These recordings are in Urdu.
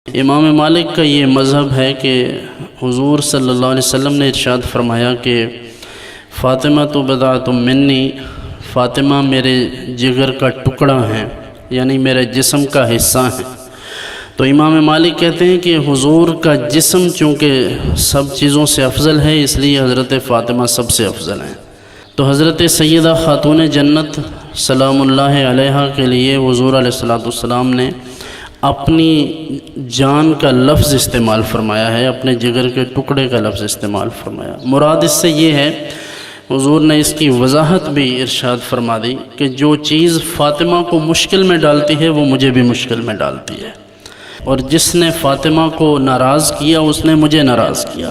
امام مالک کا یہ مذہب ہے کہ حضور صلی اللہ علیہ وسلم نے ارشاد فرمایا کہ فاطمہ تو بضعۃ منی، فاطمہ میرے جگر کا ٹکڑا ہے، یعنی میرے جسم کا حصہ ہے۔ تو امام مالک کہتے ہیں کہ حضور کا جسم چونکہ سب چیزوں سے افضل ہے، اس لیے حضرت فاطمہ سب سے افضل ہیں۔ تو حضرت سیدہ خاتون جنت سلام اللہ علیہ کے لیے حضور علیہ السلام نے اپنی جان کا لفظ استعمال فرمایا ہے، اپنے جگر کے ٹکڑے کا لفظ استعمال فرمایا۔ مراد اس سے یہ ہے، حضور نے اس کی وضاحت بھی ارشاد فرما دی کہ جو چیز فاطمہ کو مشکل میں ڈالتی ہے وہ مجھے بھی مشکل میں ڈالتی ہے، اور جس نے فاطمہ کو ناراض کیا اس نے مجھے ناراض کیا۔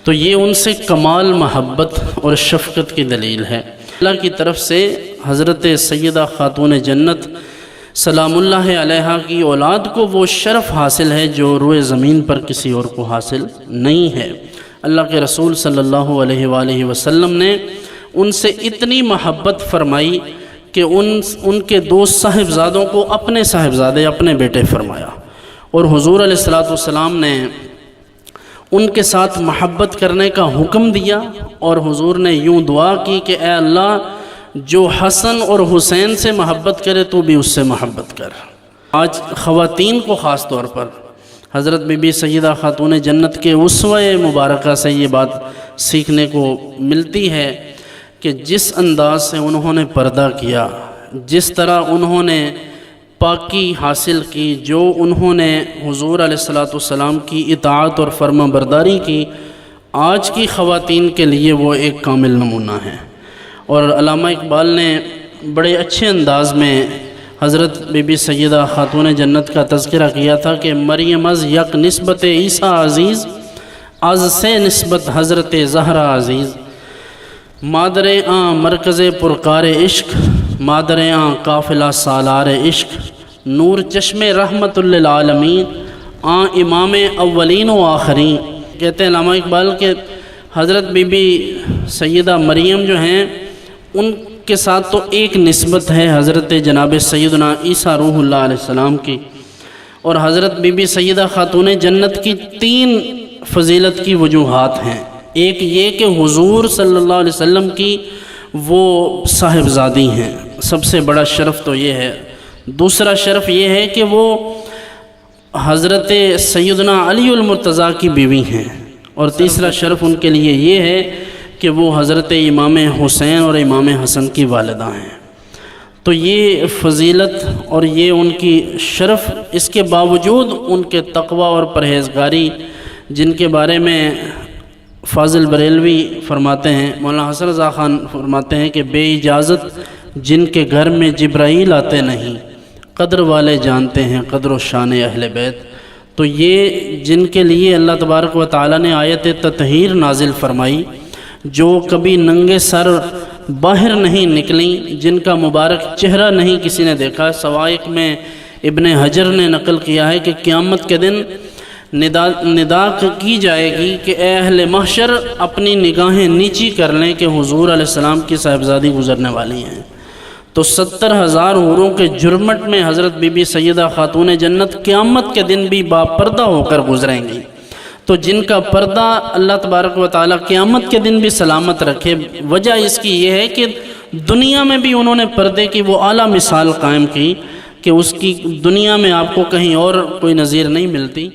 تو یہ ان سے کمال محبت اور شفقت کی دلیل ہے۔ اللہ کی طرف سے حضرت سیدہ خاتون جنت سلام اللہ علیہ کی اولاد کو وہ شرف حاصل ہے جو روئے زمین پر کسی اور کو حاصل نہیں ہے۔ اللہ کے رسول صلی اللہ علیہ وآلہ وسلم نے ان سے اتنی محبت فرمائی کہ ان کے دو صاحبزادوں کو اپنے صاحبزادے، اپنے بیٹے فرمایا، اور حضور علیہ السلام نے ان کے ساتھ محبت کرنے کا حکم دیا، اور حضور نے یوں دعا کی کہ اے اللہ، جو حسن اور حسین سے محبت کرے تو بھی اس سے محبت کر۔ آج خواتین کو خاص طور پر حضرت بی بی سیدہ خاتون جنت کے اسوہ مبارکہ سے یہ بات سیکھنے کو ملتی ہے کہ جس انداز سے انہوں نے پردہ کیا، جس طرح انہوں نے پاکی حاصل کی، جو انہوں نے حضور علیہ السلام کی اطاعت اور فرما برداری کی، آج کی خواتین کے لیے وہ ایک کامل نمونہ ہے۔ اور علامہ اقبال نے بڑے اچھے انداز میں حضرت بی بی سیدہ خاتون جنت کا تذکرہ کیا تھا کہ مریم از یک نسبت عیسیٰ عزیز، از سے نسبت حضرت زہرا عزیز، مادر آں مرکز پرکار عشق، مادر آں قافلہ سالار عشق، نور چشم رحمت للعالمین، آں امام اولین و آخرین۔ کہتے ہیں علامہ اقبال کہ حضرت بی بی سیدہ مریم جو ہیں ان کے ساتھ تو ایک نسبت ہے حضرت جناب سیدنا عیسیٰ روح اللہ علیہ السلام کی، اور حضرت بی بی سیدہ خاتون جنت کی تین فضیلت کی وجوہات ہیں۔ ایک یہ کہ حضور صلی اللہ علیہ وسلم کی وہ صاحبزادی ہیں، سب سے بڑا شرف تو یہ ہے۔ دوسرا شرف یہ ہے کہ وہ حضرت سیدنا علی المرتضیٰ کی بیوی ہیں، اور تیسرا شرف ان کے لیے یہ ہے کہ وہ حضرت امام حسین اور امام حسن کی والدہ ہیں۔ تو یہ فضیلت اور یہ ان کی شرف، اس کے باوجود ان کے تقوی اور پرہیزگاری، جن کے بارے میں فاضل بریلوی فرماتے ہیں، مولانا حسن رضا خان فرماتے ہیں کہ بے اجازت جن کے گھر میں جبرائیل آتے نہیں، قدر والے جانتے ہیں قدر و شان اہل بیت۔ تو یہ جن کے لیے اللہ تبارک و تعالیٰ نے آیت تطہیر نازل فرمائی، جو کبھی ننگے سر باہر نہیں نکلیں، جن کا مبارک چہرہ نہیں کسی نے دیکھا۔ سوائق میں ابن حجر نے نقل کیا ہے کہ قیامت کے دن ندا کی جائے گی کہ اے اہل محشر اپنی نگاہیں نیچی کر لیں کہ حضور علیہ السلام کی صاحبزادی گزرنے والی ہیں۔ تو 70,000 حوروں کے جرمٹ میں حضرت بی بی سیدہ خاتون جنت قیامت کے دن بھی با پردہ ہو کر گزریں گی۔ تو جن کا پردہ اللہ تبارک و تعالیٰ قیامت کے دن بھی سلامت رکھے، وجہ اس کی یہ ہے کہ دنیا میں بھی انہوں نے پردے کی وہ اعلیٰ مثال قائم کی کہ اس کی دنیا میں آپ کو کہیں اور کوئی نظیر نہیں ملتی۔